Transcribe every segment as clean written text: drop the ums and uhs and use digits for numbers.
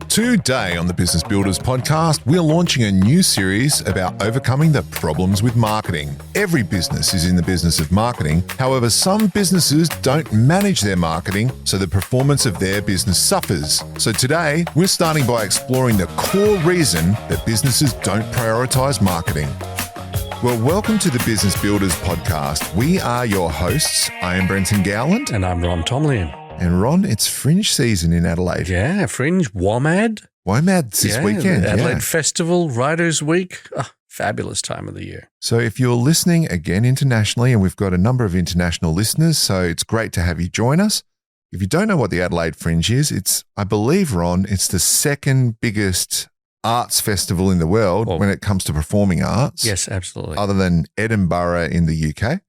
Today on the Business Builders podcast, we're launching a new series about overcoming the problems with marketing. Every business is in the business of marketing. However, some businesses don't manage their marketing, so the performance of their business suffers. So today, we're starting by exploring the core reason that businesses don't prioritize marketing. Well, welcome to the Business Builders podcast. We are your hosts. I am Brenton Gowland. And I'm Ron Tomlian. And Ron, it's Fringe season in Adelaide. Yeah, Fringe, WOMAD. WOMAD's this weekend. Adelaide Festival, Writers' Week. Oh, fabulous time of the year. So if you're listening again internationally, and we've got a number of international listeners, so it's great to have you join us. If you don't know what the Adelaide Fringe is, I believe, Ron, it's the second biggest arts festival in the world when it comes to performing arts. Yes, absolutely. Other than Edinburgh in the UK.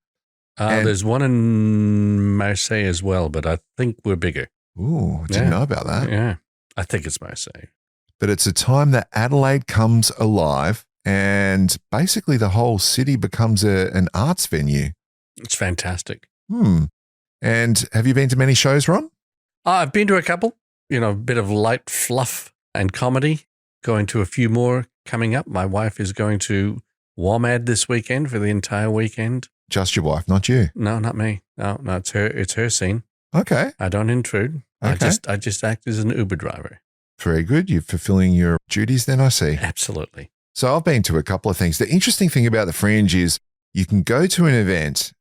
There's one in Marseille as well, but I think we're bigger. Ooh, didn't know about that. Yeah, I think it's Marseille. But it's a time that Adelaide comes alive and basically the whole city becomes an arts venue. It's fantastic. And have you been to many shows, Ron? I've been to a couple, a bit of light fluff and comedy, going to a few more coming up. My wife is going to WOMAD this weekend for the entire weekend. Just your wife, not you? No, not me. No, it's her scene. Okay. I don't intrude. Okay. I just act as an Uber driver. Very good. You're fulfilling your duties then, I see. Absolutely. So I've been to a couple of things. The interesting thing about the Fringe is you can go to an event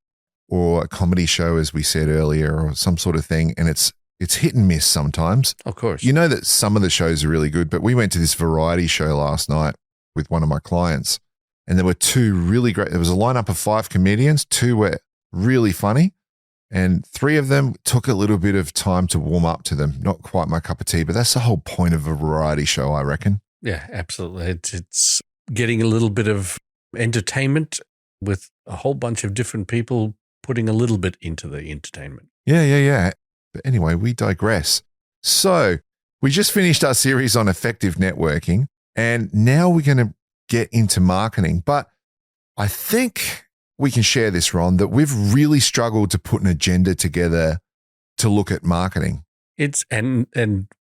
or a comedy show, as we said earlier, or some sort of thing, and it's hit and miss sometimes. Of course. You know that some of the shows are really good, but we went to this variety show last night with one of my clients, and there were two really great. There was a lineup of 5 comedians. 2 were really funny, and 3 of them took a little bit of time to warm up to them. Not quite my cup of tea, but that's the whole point of a variety show, I reckon. Yeah, absolutely. It's getting a little bit of entertainment with a whole bunch of different people putting a little bit into the entertainment. Yeah. But anyway, we digress. So we just finished our series on effective networking, and now we're going to get into marketing. But I think we can share this, Ron, that we've really struggled to put an agenda together to look at marketing. It's and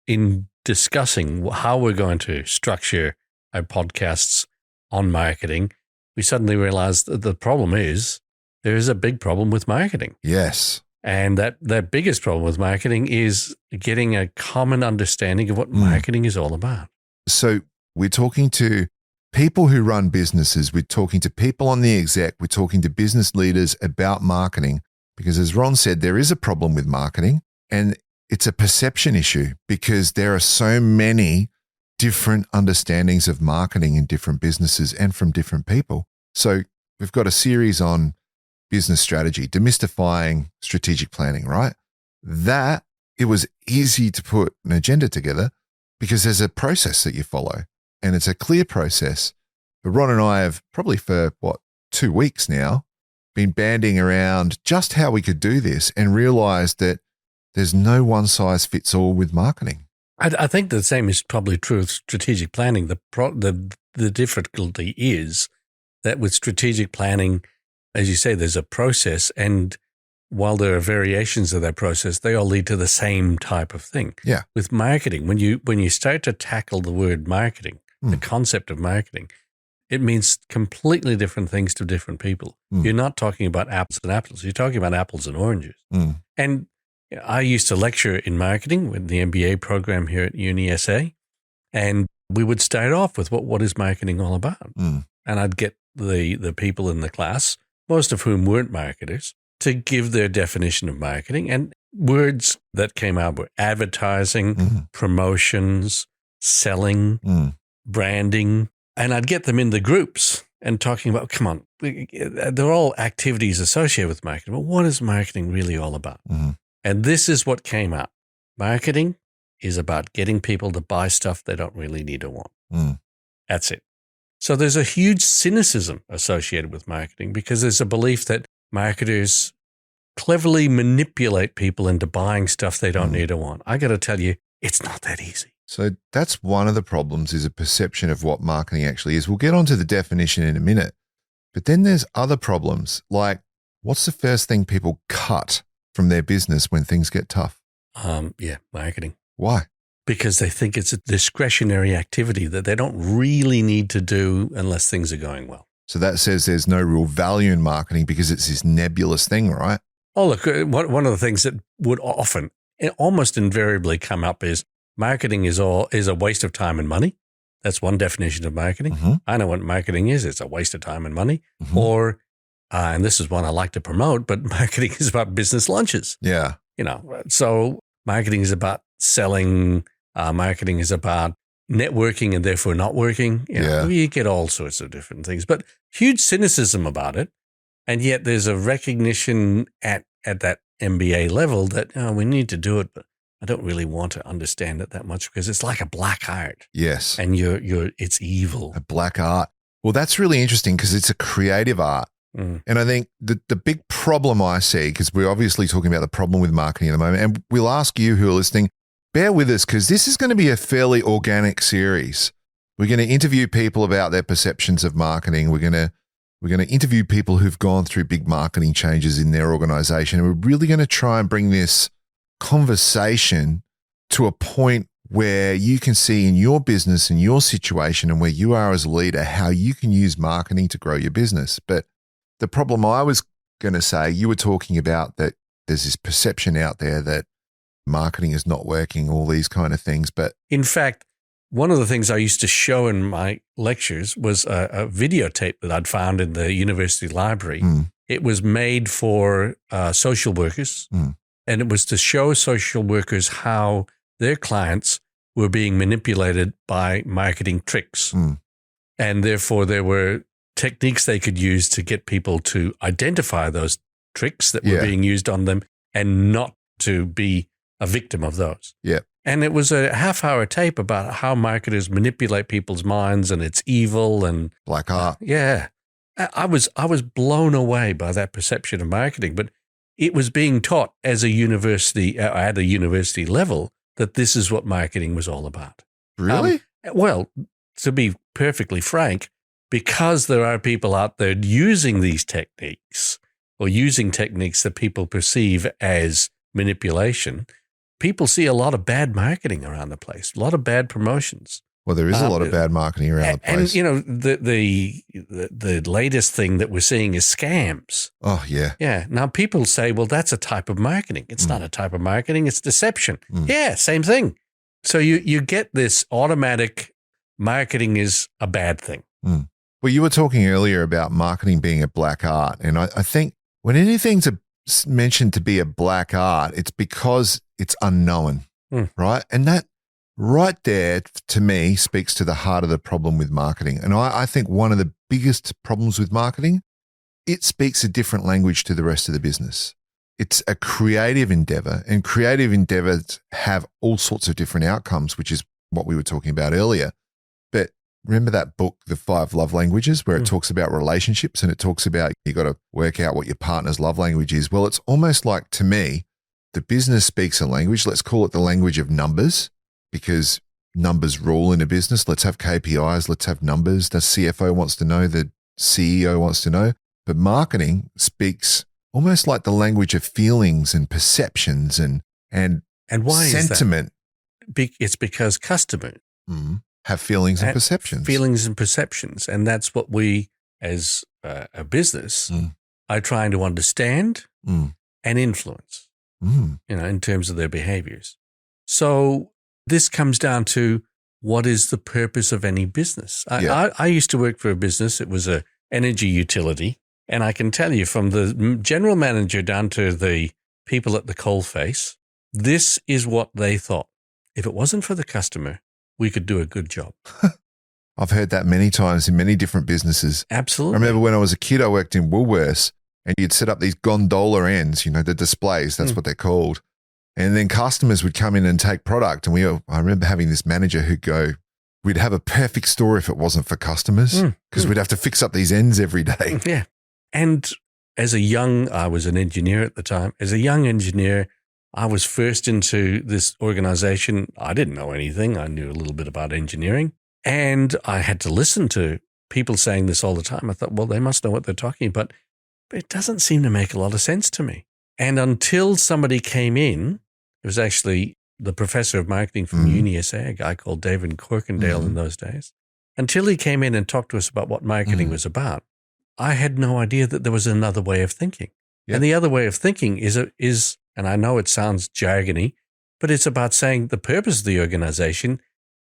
in discussing how we're going to structure our podcasts on marketing, we suddenly realized that the problem is there is a big problem with marketing. Yes. And that biggest problem with marketing is getting a common understanding of what marketing is all about. So we're talking to people who run businesses. We're talking to people on the exec. We're talking to business leaders about marketing because, as Ron said, there is a problem with marketing, and it's a perception issue because there are so many different understandings of marketing in different businesses and from different people. So we've got a series on business strategy, demystifying strategic planning, right? That it was easy to put an agenda together because there's a process that you follow and it's a clear process. But Ron and I have probably for 2 weeks now been banding around just how we could do this and realized that there's no one size fits all with marketing. I think the same is probably true of strategic planning. The difficulty is that with strategic planning, as you say, there's a process, and while there are variations of that process, they all lead to the same type of thing. Yeah. With marketing, when you start to tackle the word marketing, the concept of marketing, it means completely different things to different people. You're not talking about apples and apples. You're talking about apples and oranges. And I used to lecture in marketing with the MBA program here at UniSA, and we would start off with what is marketing all about? And I'd get the people in the class, most of whom weren't marketers, to give their definition of marketing. And words that came out were advertising, promotions, selling, branding. And I'd get them in the groups and talking about, come on, they're all activities associated with marketing, but what is marketing really all about? And this is what came out. Marketing is about getting people to buy stuff they don't really need or want. That's it. So there's a huge cynicism associated with marketing because there's a belief that marketers cleverly manipulate people into buying stuff they don't need or want. I got to tell you, it's not that easy. So that's one of the problems, is a perception of what marketing actually is. We'll get onto the definition in a minute. But then there's other problems, like what's the first thing people cut from their business when things get tough? Marketing. Why? because they think it's a discretionary activity that they don't really need to do unless things are going well. So that says there's no real value in marketing because it's this nebulous thing, right? Oh, look, one of the things that would often, almost invariably come up is marketing is a waste of time and money. That's one definition of marketing. Mm-hmm. I know what marketing is. It's a waste of time and money. Mm-hmm. Or, and this is one I like to promote, but marketing is about business lunches. Yeah. So marketing is about selling. Marketing is about networking and therefore not working. You get all sorts of different things, but huge cynicism about it. And yet there's a recognition at that MBA level that we need to do it, but I don't really want to understand it that much because it's like a black art. Yes. And it's evil. A black art. Well, that's really interesting because it's a creative art. Mm. And I think the big problem I see, because we're obviously talking about the problem with marketing at the moment, and we'll ask you who are listening, bear with us because this is going to be a fairly organic series. We're going to interview people about their perceptions of marketing. We're going to interview people who've gone through big marketing changes in their organization. And we're really going to try and bring this conversation to a point where you can see in your business and your situation and where you are as a leader, how you can use marketing to grow your business. But the problem I was going to say, you were talking about that there's this perception out there that marketing is not working, all these kind of things. But in fact, one of the things I used to show in my lectures was a videotape that I'd found in the university library. Mm. It was made for social workers, and it was to show social workers how their clients were being manipulated by marketing tricks. Mm. And therefore, there were techniques they could use to get people to identify those tricks that were being used on them and not to be a victim of those. Yeah. And it was a half-hour tape about how marketers manipulate people's minds and it's evil and black art. I was blown away by that perception of marketing, but it was being taught as a university at a university level that this is what marketing was all about. Really? Well, to be perfectly frank, because there are people out there using these techniques or using techniques that people perceive as manipulation, people see a lot of bad marketing around the place, a lot of bad promotions. Well, there is a lot of bad marketing around the place. And, the latest thing that we're seeing is scams. Oh, yeah. Yeah. Now, people say, well, that's a type of marketing. It's not a type of marketing. It's deception. Yeah, same thing. So you get this automatic marketing is a bad thing. Well, you were talking earlier about marketing being a black art. And I think when anything's mentioned to be a black art, it's because it's unknown, right? And that right there, to me, speaks to the heart of the problem with marketing. And I think one of the biggest problems with marketing, it speaks a different language to the rest of the business. It's a creative endeavor, and creative endeavors have all sorts of different outcomes, which is what we were talking about earlier. But remember that book, The 5 Love Languages, where it talks about relationships and it talks about you got to work out what your partner's love language is. Well, it's almost like, to me, the business speaks a language. Let's call it the language of numbers, because numbers rule in a business. Let's have KPIs. Let's have numbers. The CFO wants to know. The CEO wants to know. But marketing speaks almost like the language of feelings and perceptions and why sentiment. Is that? It's because customers have feelings and perceptions. Feelings and perceptions. And that's what we, as a business, are trying to understand and influence, in terms of their behaviors. So this comes down to what is the purpose of any business. I used to work for a business. It was an energy utility. And I can tell you, from the general manager down to the people at the coalface, this is what they thought. If it wasn't for the customer, we could do a good job. I've heard that many times in many different businesses. Absolutely. I remember when I was a kid, I worked in Woolworths, and you'd set up these gondola ends, the displays, that's what they're called. And then customers would come in and take product. And I remember having this manager who'd go, we'd have a perfect store if it wasn't for customers, because we'd have to fix up these ends every day. Yeah. And I was an engineer at the time. As a young engineer, I was first into this organization. I didn't know anything. I knew a little bit about engineering. And I had to listen to people saying this all the time. I thought, well, they must know what they're talking about. But it doesn't seem to make a lot of sense to me. And until somebody came in, it was actually the professor of marketing from UniSA, a guy called David Corkindale in those days. Until he came in and talked to us about what marketing was about, I had no idea that there was another way of thinking. Yep. And the other way of thinking is, and I know it sounds jargony, but it's about saying the purpose of the organization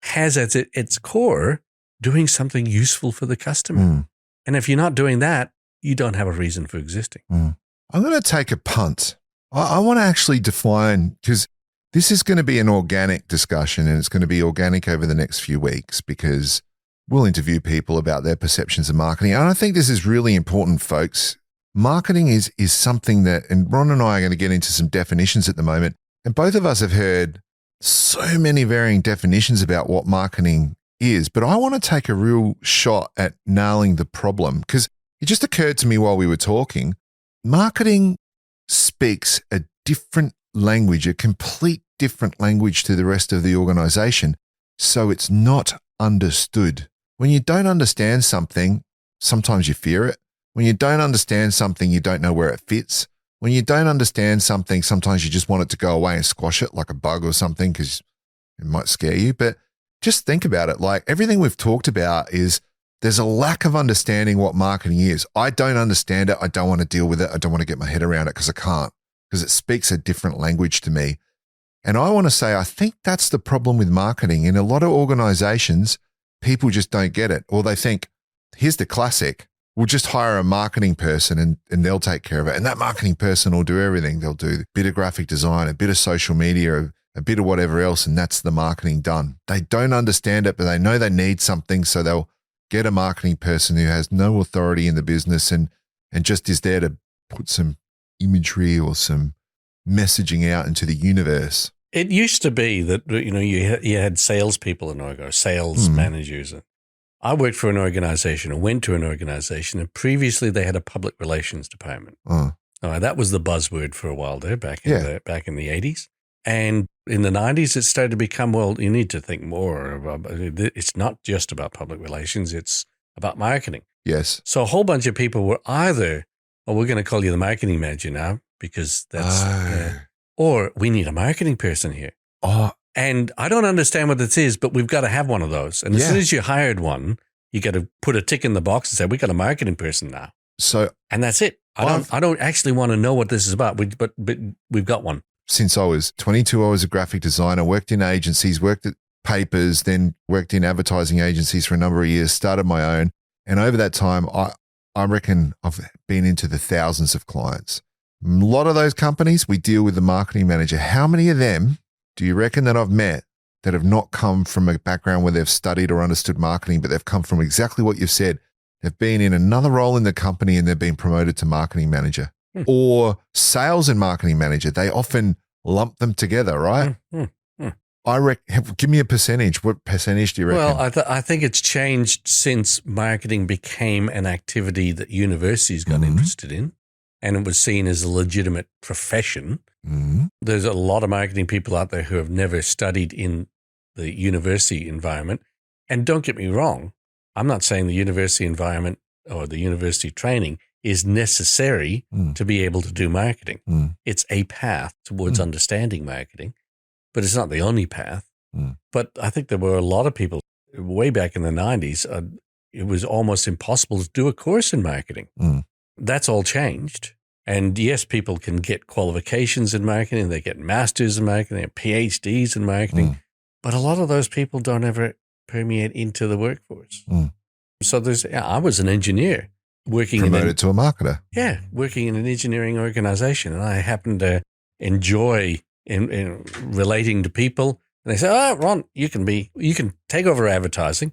has at its core doing something useful for the customer. And if you're not doing that, you don't have a reason for existing. I'm going to take a punt. I want to actually define, because this is going to be an organic discussion and it's going to be organic over the next few weeks, because we'll interview people about their perceptions of marketing. And I think this is really important, folks. Marketing is something that, and Ron and I are going to get into some definitions at the moment, and both of us have heard so many varying definitions about what marketing is, but I want to take a real shot at nailing the problem, because it just occurred to me while we were talking, marketing speaks a different language, a complete different language to the rest of the organization, so it's not understood. When you don't understand something, sometimes you fear it. When you don't understand something, you don't know where it fits. When you don't understand something, sometimes you just want it to go away and squash it like a bug or something because it might scare you. But just think about it. Like everything we've talked about is there's a lack of understanding what marketing is. I don't understand it. I don't want to deal with it. I don't want to get my head around it because I can't, because it speaks a different language to me. And I want to say, I think that's the problem with marketing. In a lot of organizations, people just don't get it. Or they think, here's the classic. We'll just hire a marketing person and they'll take care of it. And that marketing person will do everything. They'll do a bit of graphic design, a bit of social media, a bit of whatever else, and that's the marketing done. They don't understand it, but they know they need something, so they'll get a marketing person who has no authority in the business and just is there to put some imagery or some messaging out into the universe. It used to be that, you had salespeople in Orgo, sales managers. I worked for an organization or went to an organization, and previously they had a public relations department. That was the buzzword for a while there back in the 80s. And in the 90s, it started to become, well, you need to think more about, it's not just about public relations, it's about marketing. Yes. So a whole bunch of people were either, we're going to call you the marketing manager now because that's, or we need a marketing person here. And I don't understand what this is, but we've got to have one of those. And as soon as you hired one, you got to put a tick in the box and say, we got a marketing person now. And that's it. I don't actually want to know what this is about, but we've got one. Since I was 22, I was a graphic designer, worked in agencies, worked at papers, then worked in advertising agencies for a number of years, started my own. And over that time, I reckon I've been into the thousands of clients. A lot of those companies, we deal with the marketing manager. How many of them do you reckon that I've met that have not come from a background where they've studied or understood marketing, but they've come from exactly what you've said? They've been in another role in the company and they've been promoted to marketing manager or sales and marketing manager. They often lump them together, right? I reckon. Give me a percentage. What percentage do you reckon? Well, I think it's changed since marketing became an activity that universities got interested in, and it was seen as a legitimate profession. There's a lot of marketing people out there who have never studied in the university environment. And don't get me wrong, I'm not saying the university environment or the university training is necessary to be able to do marketing. It's a path towards understanding marketing, but it's not the only path. But I think there were a lot of people way back in the 90s, it was almost impossible to do a course in marketing. That's all changed. And yes, people can get qualifications in marketing. They get masters in marketing, they have PhDs in marketing. But a lot of those people don't ever permeate into the workforce. So I was an engineer working promoted to a marketer. Yeah, working in an engineering organization. And I happened to enjoy in relating to people. And they say, Ron, you can take over advertising.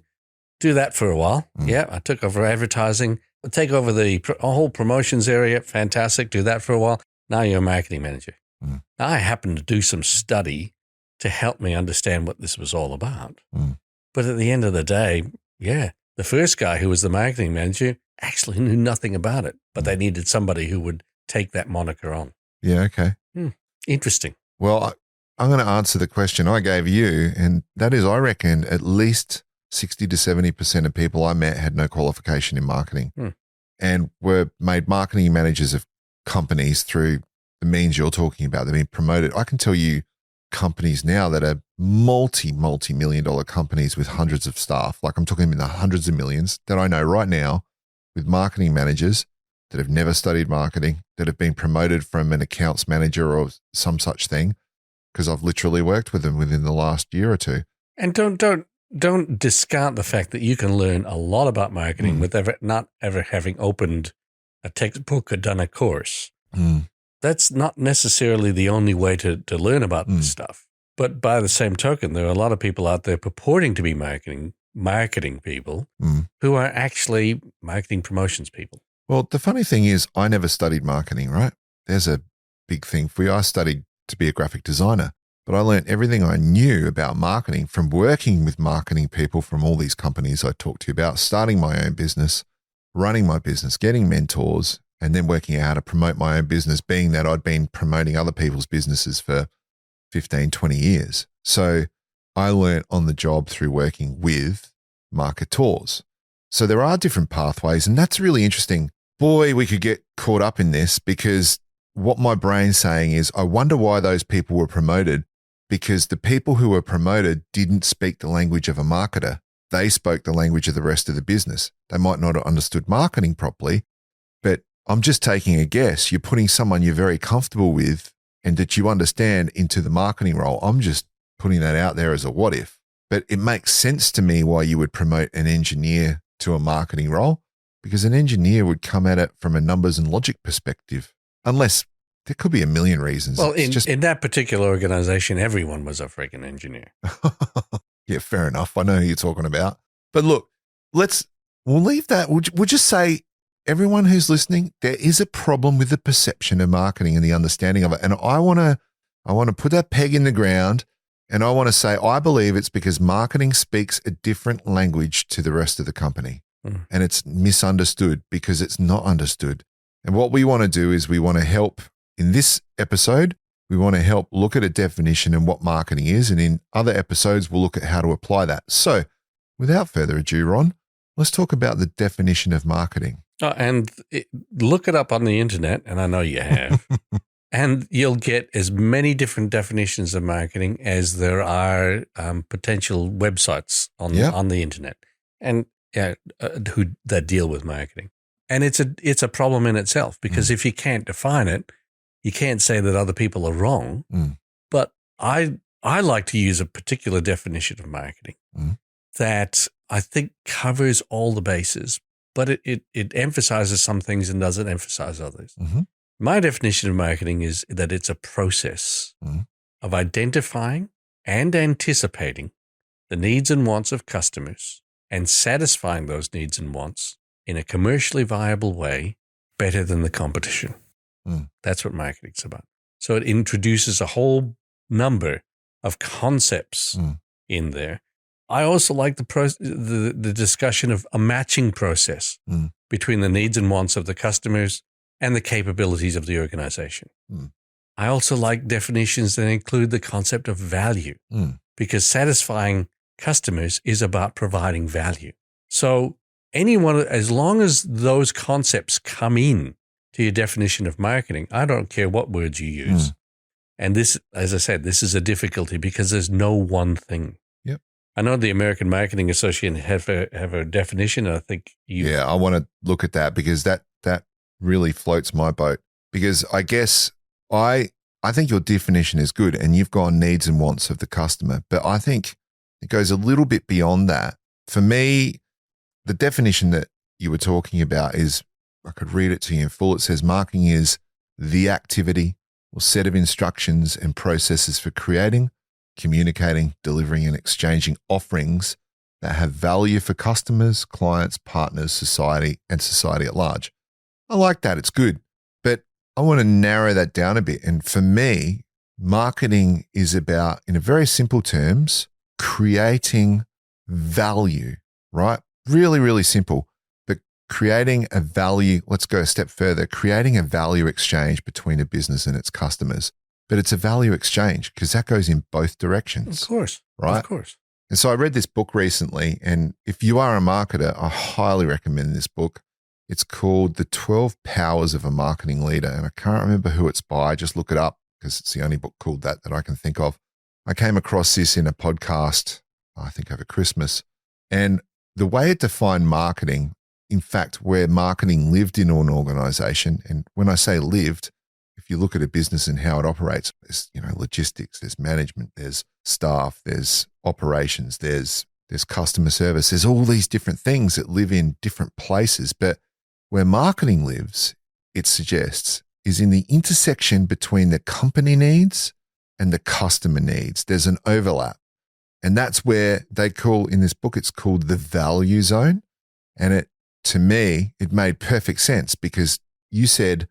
Do that for a while. Yeah, I took over advertising. Take over the whole promotions area. Fantastic. Do that for a while. Now you're a marketing manager. Now I happened to do some study to help me understand what this was all about. But at the end of the day, the first guy who was the marketing manager actually knew nothing about it, but they needed somebody who would take that moniker on. Yeah, okay. Interesting. Well, I'm going to answer the question I gave you, and that is, I reckon at least 60 to 70% of people I met had no qualification in marketing and were made marketing managers of companies through the means you're talking about. They've been promoted. I can tell you companies now that are multi-million dollar companies with hundreds of staff. Like I'm talking in the hundreds of millions that I know right now with marketing managers that have never studied marketing, that have been promoted from an accounts manager or some such thing, because I've literally worked with them within the last year or two. And don't discount the fact that you can learn a lot about marketing with not ever having opened a textbook or done a course. That's not necessarily the only way to learn about this stuff. But by the same token, there are a lot of people out there purporting to be marketing people who are actually marketing promotions people. Well, the funny thing is I never studied marketing, right? There's a big thing for you. I studied to be a graphic designer, but I learned everything I knew about marketing from working with marketing people from all these companies I talked to you about, starting my own business, running my business, getting mentors, and then working out how to promote my own business, being that I'd been promoting other people's businesses for 15, 20 years. So I learned on the job through working with marketeurs. So there are different pathways, and that's really interesting. Boy, we could get caught up in this because what my brain's saying is, I wonder why those people were promoted, because the people who were promoted didn't speak the language of a marketer. They spoke the language of the rest of the business. They might not have understood marketing properly, but I'm just taking a guess. You're putting someone you're very comfortable with and that you understand into the marketing role. I'm just putting that out there as a what if, but it makes sense to me why you would promote an engineer to a marketing role, because an engineer would come at it from a numbers and logic perspective, unless there could be a million reasons. Well, in that particular organization, everyone was a freaking engineer. Yeah, fair enough. I know who you're talking about. But look, we'll leave that. We'll just say, everyone who's listening, there is a problem with the perception of marketing and the understanding of it. And I want to put that peg in the ground, and I want to say, I believe it's because marketing speaks a different language to the rest of the company. And it's misunderstood because it's not understood. And what we want to do is we want to help in this episode. We want to help look at a definition and what marketing is. And in other episodes, we'll look at how to apply that. So without further ado, Ron, let's talk about the definition of marketing. Look it up on the internet, and I know you have, and you'll get as many different definitions of marketing as there are potential websites on the internet, and that deal with marketing. And it's a problem in itself, because if you can't define it, you can't say that other people are wrong. But I like to use a particular definition of marketing that I think covers all the bases, but it emphasizes some things and doesn't emphasize others. My definition of marketing is that it's a process of identifying and anticipating the needs and wants of customers and satisfying those needs and wants in a commercially viable way better than the competition. That's what marketing's about. So it introduces a whole number of concepts in there. I also like the discussion of a matching process between the needs and wants of the customers and the capabilities of the organization. I also like definitions that include the concept of value, because satisfying customers is about providing value. So as long as those concepts come in to your definition of marketing, I don't care what words you use. And this, as I said, this is a difficulty because there's no one thing. I know the American Marketing Association have a definition. I think I want to look at that, because that really floats my boat. Because I guess I think your definition is good, and you've gone needs and wants of the customer. But I think it goes a little bit beyond that. For me, the definition that you were talking about is, I could read it to you in full. It says marketing is the activity or set of instructions and processes for creating, communicating, delivering, and exchanging offerings that have value for customers, clients, partners, society, and society at large. I like that. It's good. But I want to narrow that down a bit. And for me, marketing is about, in a very simple terms, creating value, right? Really, really simple. But creating a value, let's go a step further, creating a value exchange between a business and its customers. But it's a value exchange, because that goes in both directions. Of course. Right? Of course. And so I read this book recently, and if you are a marketer, I highly recommend this book. It's called The 12 Powers of a Marketing Leader. And I can't remember who it's by. Just look it up, because it's the only book called that I can think of. I came across this in a podcast, I think over Christmas, and the way it defined marketing, in fact, where marketing lived in an organization, and when I say lived, if you look at a business and how it operates, there's, logistics, there's management, there's staff, there's operations, there's customer service, there's all these different things that live in different places. But where marketing lives, it suggests, is in the intersection between the company needs and the customer needs. There's an overlap. And that's where they call, in this book, it's called the value zone. And to me, it made perfect sense because you said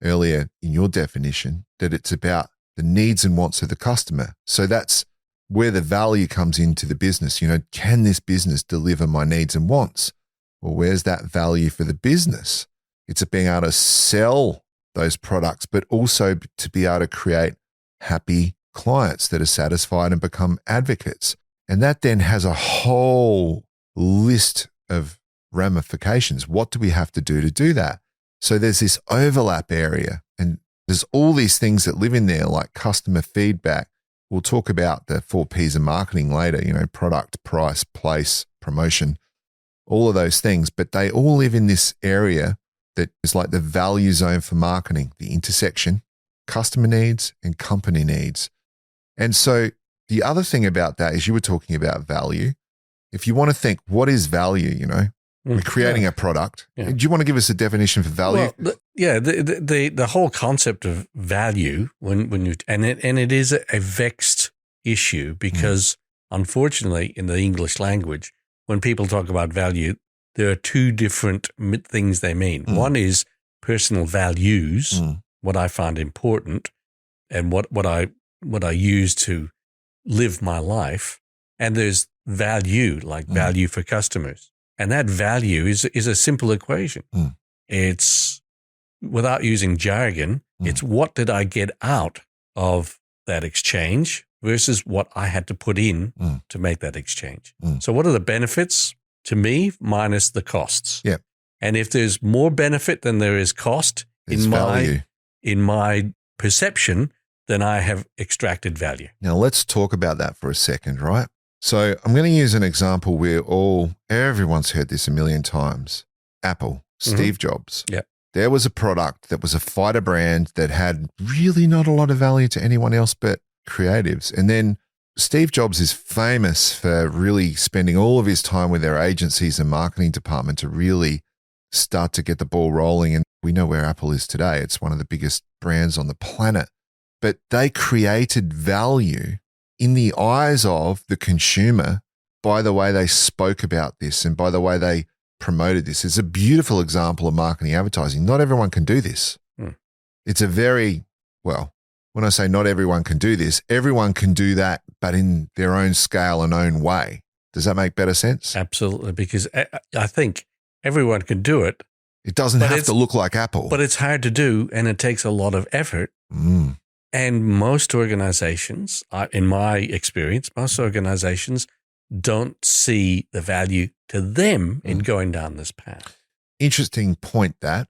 earlier in your definition that it's about the needs and wants of the customer. So that's where the value comes into the business. Can this business deliver my needs and wants? Well, where's that value for the business? It's being able to sell those products, but also to be able to create happy clients that are satisfied and become advocates. And that then has a whole list of ramifications. What do we have to do that? So there's this overlap area, and there's all these things that live in there, like customer feedback. We'll talk about the 4 Ps of marketing later, product, price, place, promotion, all of those things. But they all live in this area that is like the value zone for marketing, the intersection, customer needs and company needs. And so the other thing about that is you were talking about value. If you want to think, what is value, we're creating a product. Yeah. Do you want to give us a definition for value? Well, the whole concept of value it is a vexed issue because unfortunately in the English language, when people talk about value, there are 2 different things they mean. One is personal values, what I find important and what I use to live my life. And there's value, like value for customers. And that value is a simple equation. It's, without using jargon, it's what did I get out of that exchange versus what I had to put in to make that exchange. So what are the benefits to me minus the costs? Yeah. And if there's more benefit than there is cost in my perception, then I have extracted value. Now let's talk about that for a second, right? So I'm going to use an example where everyone's heard this a million times. Apple, Steve Jobs. Yeah. There was a product that was a fighter brand that had really not a lot of value to anyone else but creatives. And then Steve Jobs is famous for really spending all of his time with their agencies and marketing department to really start to get the ball rolling. And we know where Apple is today. It's one of the biggest brands on the planet. But they created value in the eyes of the consumer by the way they spoke about this and by the way they promoted this. It's a beautiful example of marketing advertising. Not everyone can do this. It's when I say not everyone can do this, everyone can do that, but in their own scale and own way. Does that make better sense? Absolutely, because I think everyone can do it. It doesn't have to look like Apple. But it's hard to do, and it takes a lot of effort. And most organizations, in my experience, don't see the value to them in going down this path. Interesting point that.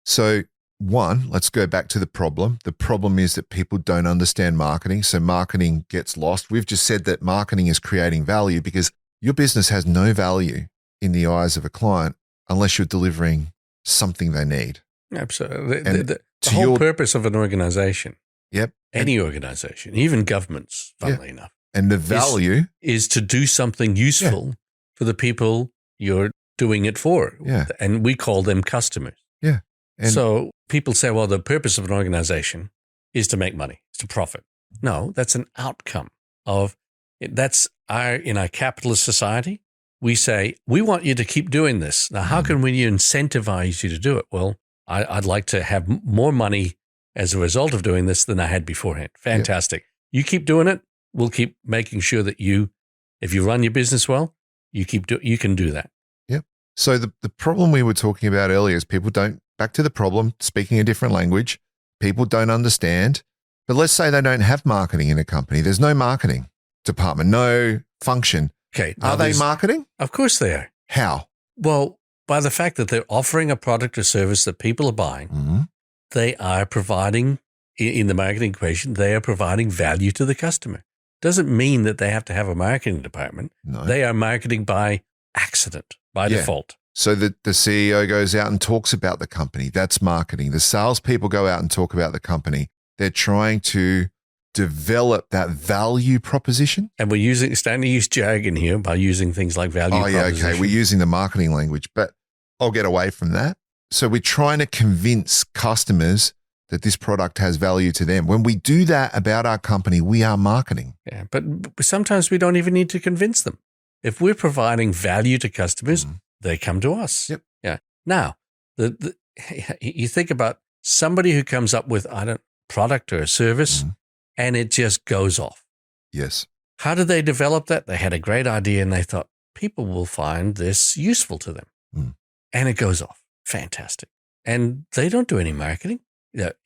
So one, let's go back to the problem. The problem is that people don't understand marketing. So marketing gets lost. We've just said that marketing is creating value because your business has no value in the eyes of a client unless you're delivering something they need. Absolutely. The whole purpose of an organization. Yep. Any organization, even governments, funnily enough. And the value is to do something useful for the people you're doing it for. Yeah. And we call them customers. Yeah. And so people say, well, the purpose of an organization is to make money, is to profit. No, that's an outcome of that's in our capitalist society. We say, we want you to keep doing this. Now, how can we incentivize you to do it? Well, I'd like to have more money as a result of doing this than I had beforehand. Fantastic. You keep doing it. We'll keep making sure that if you run your business well, you can do that. Yep. So the problem we were talking about earlier is back to the problem, speaking a different language, people don't understand. But let's say they don't have marketing in a company. There's no marketing department, no function. Okay. Are they marketing? Of course they are. How? Well, by the fact that they're offering a product or service that people are buying, they are providing, in the marketing equation, they are providing value to the customer. doesn't mean that they have to have a marketing department. No. They are marketing by accident, by default. So the CEO goes out and talks about the company. That's marketing. The salespeople go out and talk about the company. They're trying to develop that value proposition. And we're starting to use jargon here by using things like value proposition. Okay. We're using the marketing language, but I'll get away from that. So we're trying to convince customers that this product has value to them. When we do that about our company, we are marketing. Yeah, but sometimes we don't even need to convince them. If we're providing value to customers, they come to us. Yep. Yeah. Now, you think about somebody who comes up with product or a service, and it just goes off. Yes. How did they develop that? They had a great idea, and they thought people will find this useful to them, and it goes off. Fantastic. And they don't do any marketing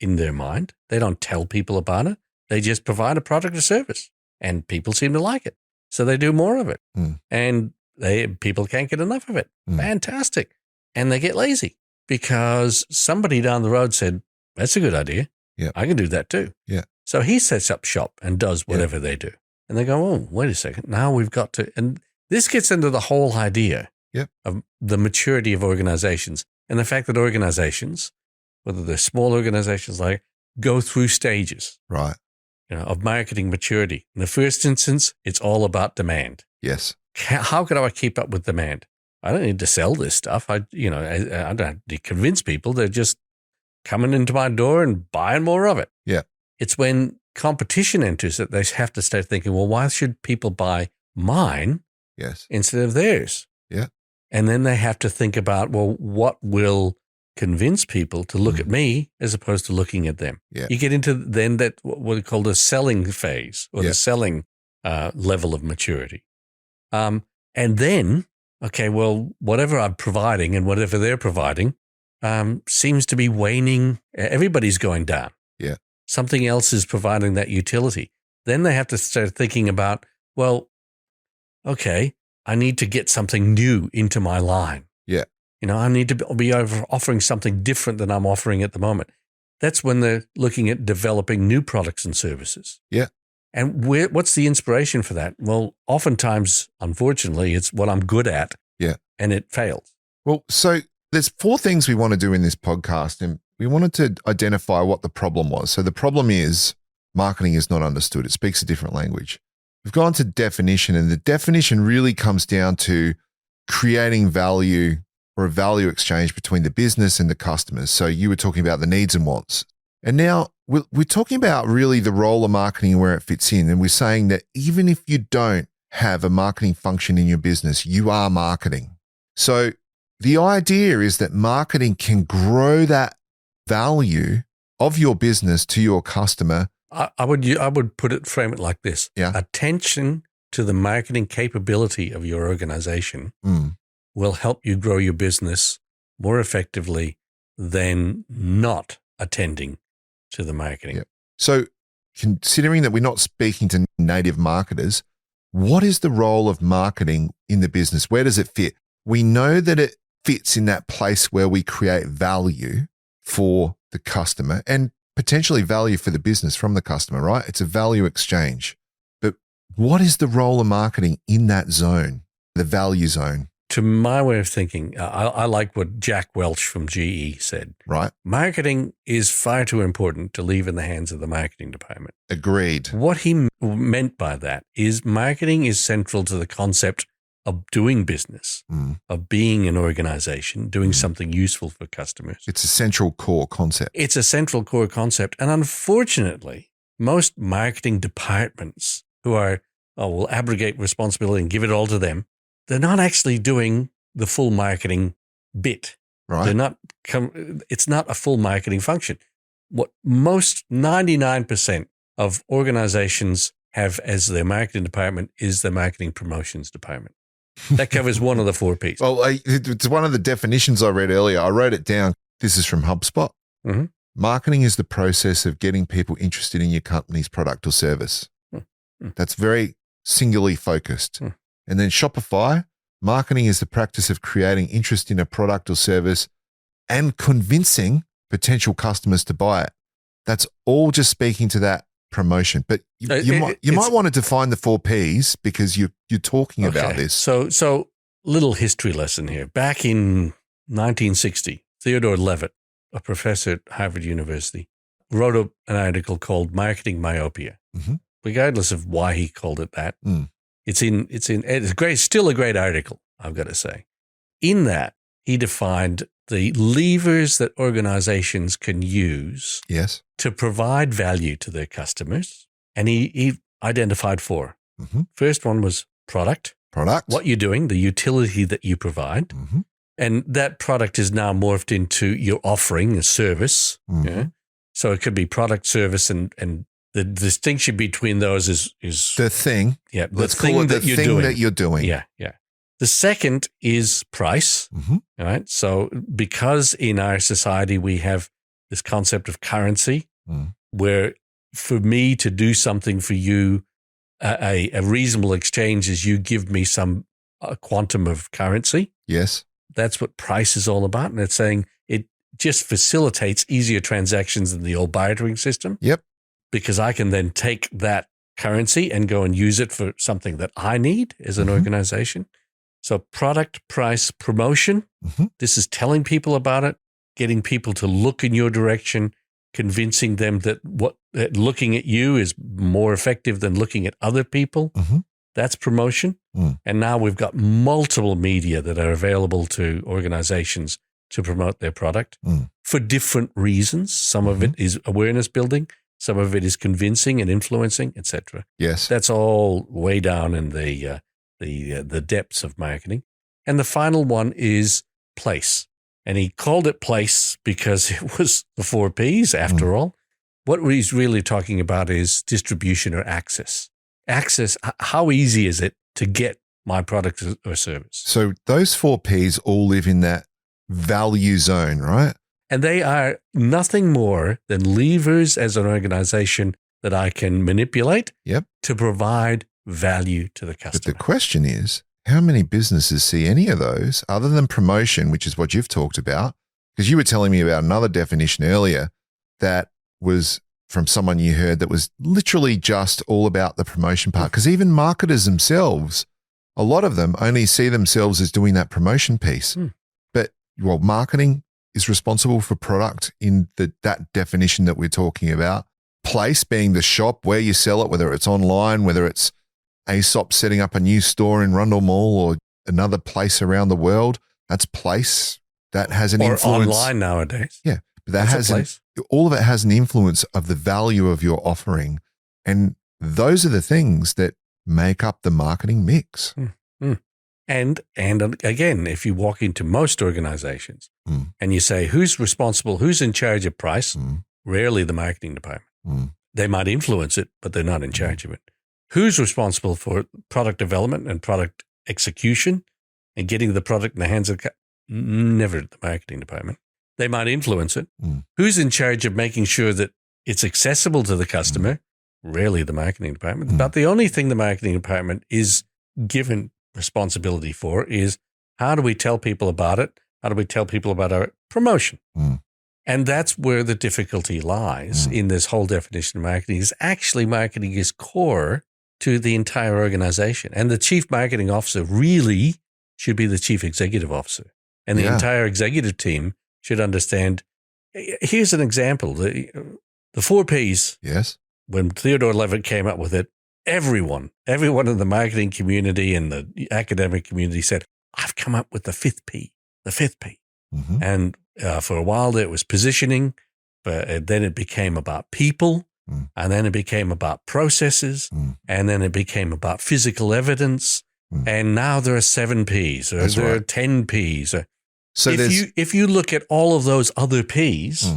in their mind. They don't tell people about it. They just provide a product or service, and people seem to like it, so they do more of it, and people can't get enough of it. Fantastic. And they get lazy because somebody down the road said, that's a good idea. Yeah. I can do that too. Yeah. So he sets up shop and does whatever they do. And they go, oh, wait a second. Now we've got to, and this gets into the whole idea of the maturity of organizations and the fact that organizations, whether they're small organizations, go through stages. Right. Of marketing maturity. In the first instance, it's all about demand. Yes. How could I keep up with demand? I don't need to sell this stuff. I don't have to convince people. They're just coming into my door and buying more of it. Yeah. It's when competition enters that they have to start thinking, well, why should people buy mine instead of theirs? Yeah. And then they have to think about, well, what will convince people to look at me as opposed to looking at them? Yeah. You get into then that what we call the selling phase or the selling level of maturity. And then, okay, well, whatever I'm providing and whatever they're providing seems to be waning. Everybody's going down. Yeah. Something else is providing that utility. Then they have to start thinking about, well, okay, I need to get something new into my line. Yeah. I need to be offering something different than I'm offering at the moment. That's when they're looking at developing new products and services. Yeah. And what's the inspiration for that? Well, oftentimes, unfortunately, it's what I'm good at. Yeah. And it fails. Well, so there's 4 things we want to do in this podcast, and we wanted to identify what the problem was. So the problem is marketing is not understood. It speaks a different language. We've gone to definition, and the definition really comes down to creating value or a value exchange between the business and the customers. So you were talking about the needs and wants. And now we're talking about really the role of marketing and where it fits in. And we're saying that even if you don't have a marketing function in your business, you are marketing. So the idea is that marketing can grow that value of your business to your customer. I would frame it like this. Yeah. Attention to the marketing capability of your organization will help you grow your business more effectively than not attending to the marketing. Yep. So considering that we're not speaking to native marketers, what is the role of marketing in the business? Where does it fit? We know that it fits in that place where we create value for the customer and potentially value for the business from the customer, right? It's a value exchange. But what is the role of marketing in that zone, the value zone? To my way of thinking, I like what Jack Welch from GE said. Right. Marketing is far too important to leave in the hands of the marketing department. Agreed. What he meant by that is marketing is central to the concept of doing business, of being an organization, doing something useful for customers. It's a central core concept. It's a central core concept. And unfortunately, most marketing departments who are, will abrogate responsibility and give it all to them, they're not actually doing the full marketing bit. Right. They're not. It's not a full marketing function. What most 99% of organizations have as their marketing department is the marketing promotions department. That covers one of the 4 pieces. Well, it's one of the definitions I read earlier. I wrote it down. This is from HubSpot. Mm-hmm. Marketing is the process of getting people interested in your company's product or service. Mm-hmm. That's very singularly focused. Mm-hmm. And then Shopify, marketing is the practice of creating interest in a product or service and convincing potential customers to buy it. That's all just speaking to that promotion. But you might want to define the 4 Ps because you're talking about this. So little history lesson here. Back in 1960, Theodore Levitt, a professor at Harvard University, wrote an article called Marketing Myopia. Mm-hmm. Regardless of why he called it that. It's great, still a great article, I've got to say. In that, he defined the levers that organizations can use to provide value to their customers. And he identified 4. Mm-hmm. First one was product. What you're doing, the utility that you provide. Mm-hmm. And that product is now morphed into your offering, a service. Mm-hmm. Yeah? So it could be product, service, and the distinction between those is the thing. Yeah, Let's call it the thing that you're doing. Yeah. The second is price. Mm-hmm. All right. So because in our society we have this concept of currency, where for me to do something for you, a reasonable exchange is you give me some quantum of currency. Yes. That's what price is all about. And it's saying it just facilitates easier transactions than the old bartering system. Yep. Because I can then take that currency and go and use it for something that I need as an organization. So product, price, promotion. Mm-hmm. This is telling people about it, getting people to look in your direction, convincing them that looking at you is more effective than looking at other people. Mm-hmm. That's promotion. And now we've got multiple media that are available to organizations to promote their product for different reasons. Some of it is awareness building. Some of it is convincing and influencing, etc. Yes. That's all way down in the depths of marketing. And the final one is place. And he called it place because it was the 4 Ps after all. What he's really talking about is distribution or access. Access, how easy is it to get my product or service? So those 4 Ps all live in that value zone, right? And they are nothing more than levers as an organization that I can manipulate to provide value to the customer. But the question is, how many businesses see any of those other than promotion, which is what you've talked about? Because you were telling me about another definition earlier that was from someone you heard that was literally just all about the promotion part. Because even marketers themselves, a lot of them only see themselves as doing that promotion piece. But, well, marketing is responsible for product in that definition that we're talking about. Place being the shop where you sell it, whether it's online, whether it's Aesop setting up a new store in Rundle Mall or another place around the world. That's place. That has an influence. Or online nowadays. Yeah. But that has all of it has an influence of the value of your offering. And those are the things that make up the marketing mix. And again, if you walk into most organizations and you say, who's responsible, who's in charge of price? Rarely the marketing department. They might influence it, but they're not in charge of it. Who's responsible for product development and product execution and getting the product in the hands of never the marketing department. They might influence it. Who's in charge of making sure that it's accessible to the customer? Rarely the marketing department. But the only thing the marketing department is given responsibility for is how do we tell people about it? How do we tell people about our promotion? And that's where the difficulty lies in this whole definition of marketing is actually marketing is core to the entire organization. And the chief marketing officer really should be the chief executive officer. And the entire executive team should understand. Here's an example. The 4 Ps. Yes. When Theodore Levitt came up with it, everyone in the marketing community and the academic community said, I've come up with the 5th P, the 5th P. And for a while there it was positioning, but then it became about people, and then it became about processes, and then it became about physical evidence. And now there are 7 Ps, or there are 10 Ps. So if you look at all of those other Ps,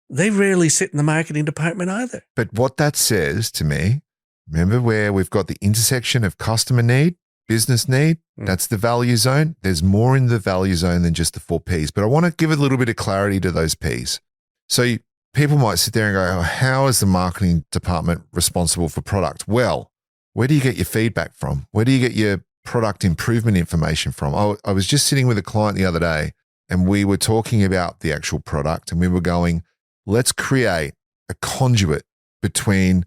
they rarely sit in the marketing department either. But what that says to me, remember where we've got the intersection of customer need, business need, that's the value zone. There's more in the value zone than just the 4 Ps. But I want to give a little bit of clarity to those Ps. So people might sit there and go, how is the marketing department responsible for product? Well, where do you get your feedback from? Where do you get your product improvement information from? I was just sitting with a client the other day and we were talking about the actual product and we were going, let's create a conduit between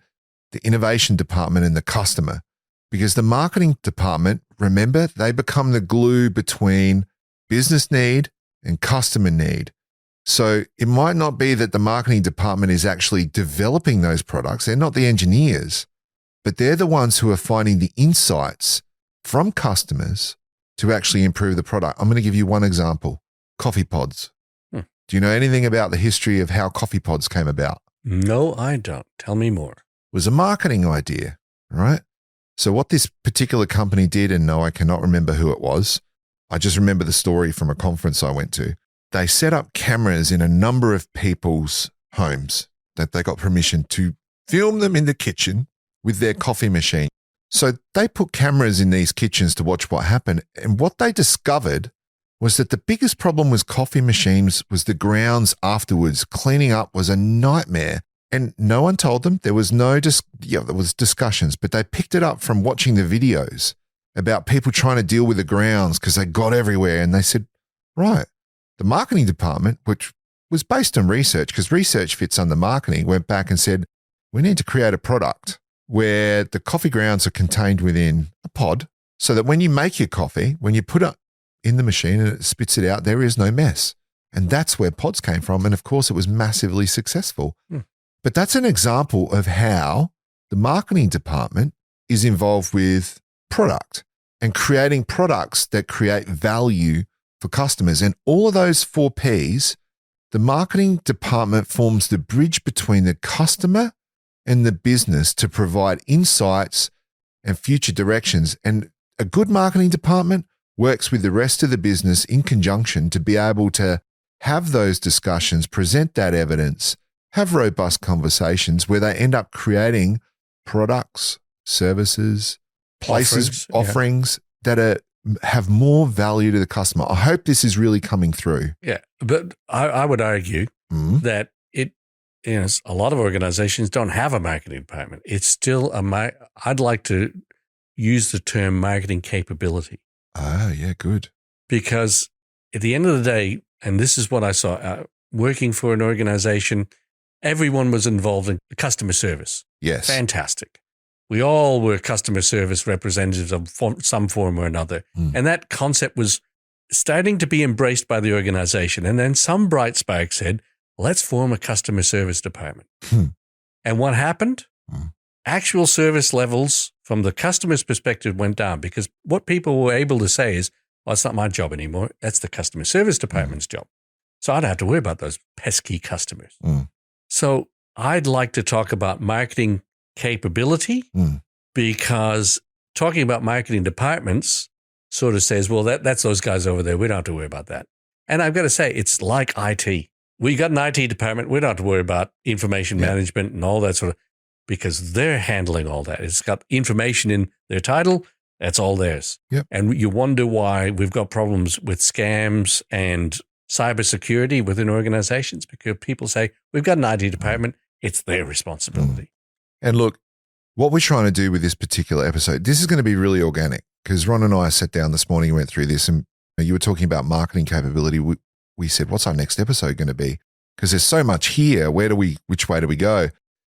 the innovation department, and the customer. Because the marketing department, remember, they become the glue between business need and customer need. So it might not be that the marketing department is actually developing those products. They're not the engineers, but they're the ones who are finding the insights from customers to actually improve the product. I'm going to give you one example, coffee pods. Do you know anything about the history of how coffee pods came about? No, I don't. Tell me more. It was a marketing idea, right? So what this particular company did, and no, I cannot remember who it was. I just remember the story from a conference I went to. They set up cameras in a number of people's homes that they got permission to film them in the kitchen with their coffee machine. So they put cameras in these kitchens to watch what happened. And what they discovered was that the biggest problem with coffee machines was the grounds afterwards. Cleaning up was a nightmare. And no one told them. There was there was discussions, but they picked it up from watching the videos about people trying to deal with the grounds because they got everywhere. And they said, right, the marketing department, which was based on research, because research fits under marketing, went back and said, we need to create a product where the coffee grounds are contained within a pod so that when you make your coffee, when you put it in the machine and it spits it out, there is no mess. And that's where pods came from. And of course, it was massively successful. But that's an example of how the marketing department is involved with product and creating products that create value for customers. And all of those 4 Ps, the marketing department forms the bridge between the customer and the business to provide insights and future directions. And a good marketing department works with the rest of the business in conjunction to be able to have those discussions, present that evidence, have robust conversations where they end up creating products, services, places, offerings that have more value to the customer. I hope this is really coming through. Yeah, but I would argue that a lot of organizations don't have a marketing department. It's still I'd like to use the term marketing capability. Ah, yeah, good. Because at the end of the day, and this is what I saw, working for an organization, everyone was involved in customer service. Yes. Fantastic. We all were customer service representatives of some form or another. And that concept was starting to be embraced by the organization. And then some bright spark said, let's form a customer service department. And what happened? Actual service levels from the customer's perspective went down because what people were able to say is, well, it's not my job anymore. That's the customer service department's job. So I don't have to worry about those pesky customers. So I'd like to talk about marketing capability because talking about marketing departments sort of says, well, that's those guys over there. We don't have to worry about that. And I've got to say, it's like IT. We got an IT department. We don't have to worry about information management and all that sort of, because they're handling all that. It's got information in their title. That's all theirs. And you wonder why we've got problems with scams and cybersecurity within organizations because people say, we've got an IT department. It's their responsibility. And look, what we're trying to do with this particular episode, this is going to be really organic because Ron and I sat down this morning and went through this and you were talking about marketing capability. We said, what's our next episode going to be? Because there's so much here. Which way do we go?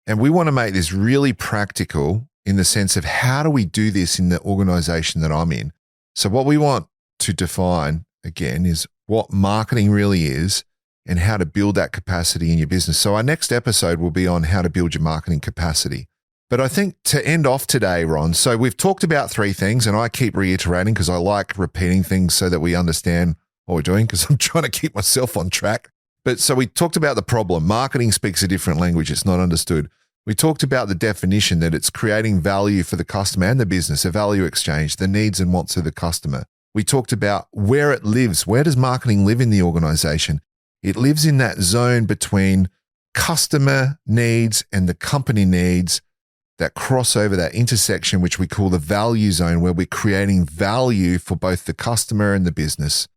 And we want to make this really practical in the sense of how do we do this in the organization that I'm in? So what we want to define again is what marketing really is and how to build that capacity in your business. So our next episode will be on how to build your marketing capacity. But I think to end off today, Ron, so we've talked about 3 things and I keep reiterating because I like repeating things so that we understand what we're doing because I'm trying to keep myself on track. But so we talked about the problem. Marketing speaks a different language. It's not understood. We talked about the definition that it's creating value for the customer and the business, a value exchange, the needs and wants of the customer. We talked about where it lives. Where does marketing live in the organization? It lives in that zone between customer needs and the company needs, that crossover, that intersection, which we call the value zone, where we're creating value for both the customer and the business.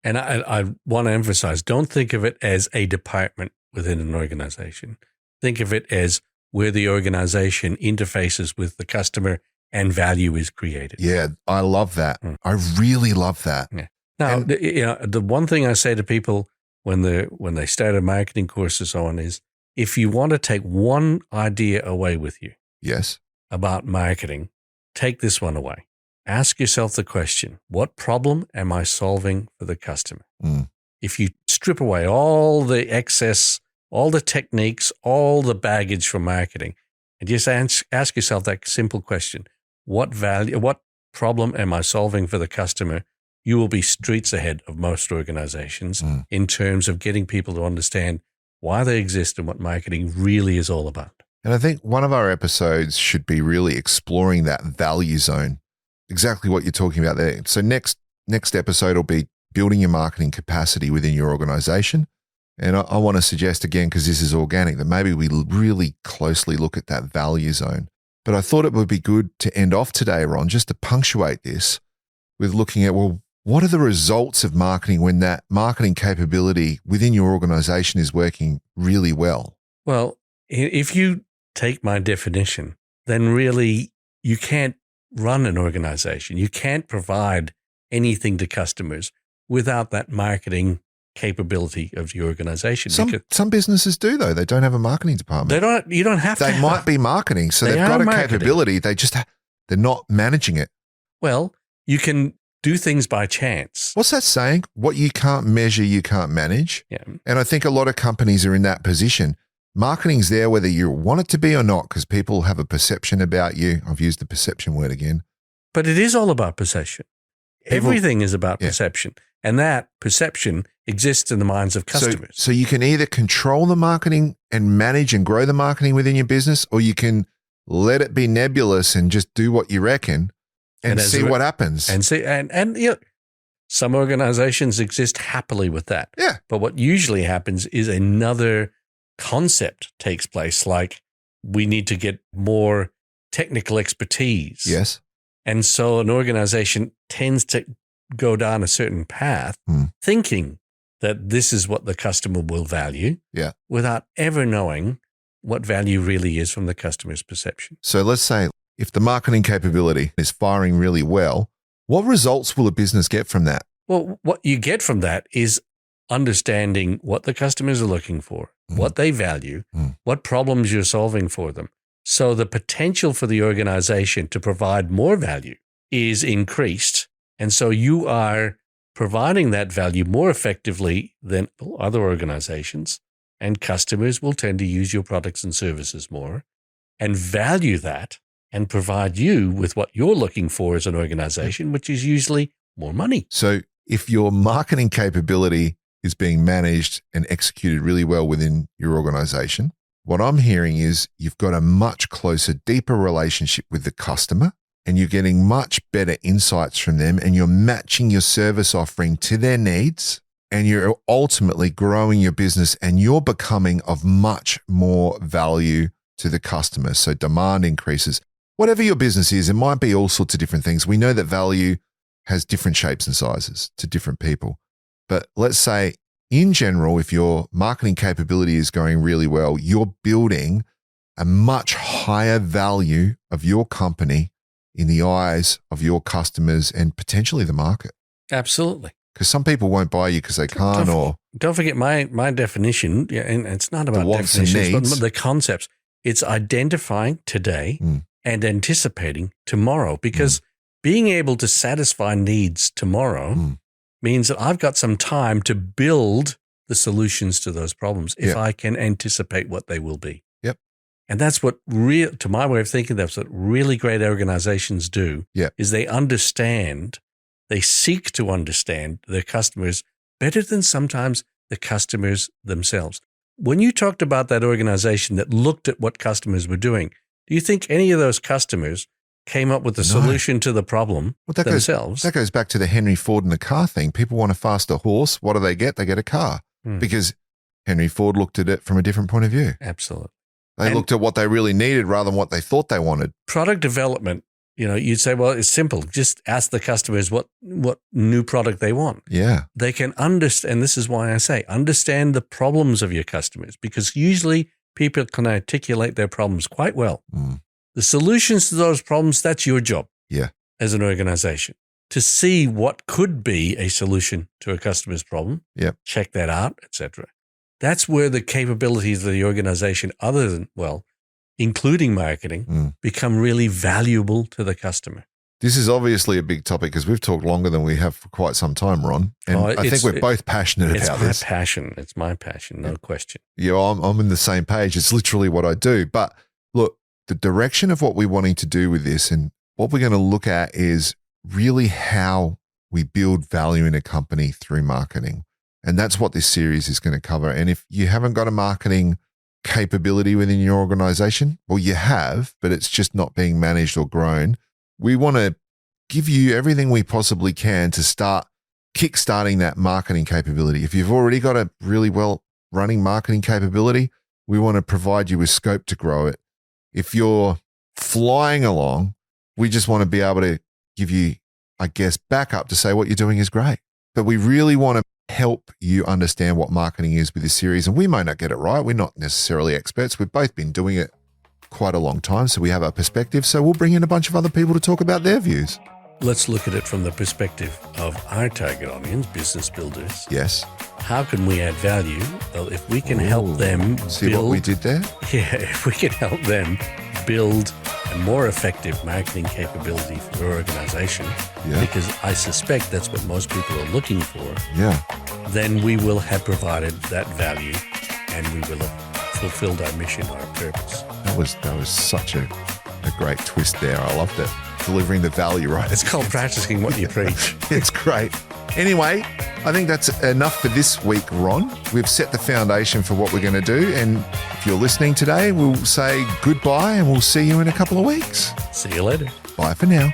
And I want to emphasize, don't think of it as a department within an organization. Think of it as where the organization interfaces with the customer and value is created. Yeah, I love that. I really love that. Yeah. Now, the one thing I say to people when they start a marketing course and so on is, if you want to take one idea away with you, Yes. about marketing, take this one away. Ask yourself the question, what problem am I solving for the customer? Mm. If you strip away all the excess, all the techniques, all the baggage from marketing, and just ask yourself that simple question, what problem am I solving for the customer? You will be streets ahead of most organizations in terms of getting people to understand why they exist and what marketing really is all about. And I think one of our episodes should be really exploring that value zone, exactly what you're talking about there. So next episode will be building your marketing capacity within your organization. And I want to suggest again, because this is organic, that maybe we really closely look at that value zone. But I thought it would be good to end off today, Ron, just to punctuate this with looking at, well, what are the results of marketing when that marketing capability within your organization is working really well? Well, if you take my definition, then really you can't run an organization. You can't provide anything to customers without that marketing capability of the organization. Some businesses do, though. They don't have a marketing department. You don't have to. They might be marketing, so they've got a capability. They're not managing it. Well, you can do things by chance. What's that saying? What you can't measure, you can't manage. Yeah. And I think a lot of companies are in that position. Marketing's there whether you want it to be or not, because people have a perception about you. I've used the perception word again. But it is all about perception. Everything is about perception. And that perception exists in the minds of customers. So you can either control the marketing and manage and grow the marketing within your business, or you can let it be nebulous and just do what you reckon and see what happens. And you know, some organizations exist happily with that. Yeah. But what usually happens is another concept takes place, like we need to get more technical expertise. Yes. And so an organization tends to go down a certain path thinking that this is what the customer will value without ever knowing what value really is from the customer's perception. So let's say if the marketing capability is firing really well, what results will a business get from that? Well, what you get from that is understanding what the customers are looking for, what they value, what problems you're solving for them. So the potential for the organization to provide more value is increased. And so you are providing that value more effectively than other organizations, and customers will tend to use your products and services more and value that and provide you with what you're looking for as an organization, which is usually more money. So if your marketing capability is being managed and executed really well within your organization, what I'm hearing is you've got a much closer, deeper relationship with the customer, and you're getting much better insights from them, and you're matching your service offering to their needs, and you're ultimately growing your business, and you're becoming of much more value to the customer. So demand increases. Whatever your business is, it might be all sorts of different things. We know that value has different shapes and sizes to different people. But let's say in general, if your marketing capability is going really well, you're building a much higher value of your company in the eyes of your customers and potentially the market. Absolutely. Because some people won't buy you because they can't Don't forget my definition, and it's not about definitions, but the concepts. It's identifying today and anticipating tomorrow, because being able to satisfy needs tomorrow means that I've got some time to build the solutions to those problems if I can anticipate what they will be. Yep. And that's what to my way of thinking, that's what really great organizations do, is they seek to understand their customers better than sometimes the customers themselves. When you talked about that organization that looked at what customers were doing, do you think any of those customers came up with a solution to the problem themselves? That goes back to the Henry Ford and the car thing. People want a faster horse. What do? They get a car because Henry Ford looked at it from a different point of view. Absolutely. They looked at what they really needed rather than what they thought they wanted. Product development, you'd say, well, it's simple. Just ask the customers what new product they want. Yeah. They can understand, and this is why I say, understand the problems of your customers, because usually people can articulate their problems quite well. The solutions to those problems, that's your job as an organization, to see what could be a solution to a customer's problem, check that out, etc. That's where the capabilities of the organization, other than, including marketing, become really valuable to the customer. This is obviously a big topic because we've talked longer than we have for quite some time, Ron. And I think we're both passionate about this. It's my passion, no question. Yeah, I'm in the same page. It's literally what I do. But look, the direction of what we're wanting to do with this and what we're going to look at is really how we build value in a company through marketing. And that's what this series is going to cover. And if you haven't got a marketing capability within your organization, well, you have, but it's just not being managed or grown. We want to give you everything we possibly can to start kickstarting that marketing capability. If you've already got a really well running marketing capability, we want to provide you with scope to grow it. If you're flying along, we just want to be able to give you, I guess, backup to say what you're doing is great. But we really want to help you understand what marketing is with this series. And we may not get it right. We're not necessarily experts. We've both been doing it quite a long time, so we have our perspective. So we'll bring in a bunch of other people to talk about their views. Let's look at it from the perspective of our target audience, business builders. Yes. How can we add value? Well, if we can help them see what we did there? Yeah, if we can help them build a more effective marketing capability for their organization, because I suspect that's what most people are looking for, then we will have provided that value and we will have fulfilled our mission or our purpose. That was such a great twist there. I loved it. Delivering the value right. It's called practicing what you preach. It's great. Anyway, I think that's enough for this week, Ron. We've set the foundation for what we're going to do. And if you're listening today, we'll say goodbye and we'll see you in a couple of weeks. See you later. Bye for now.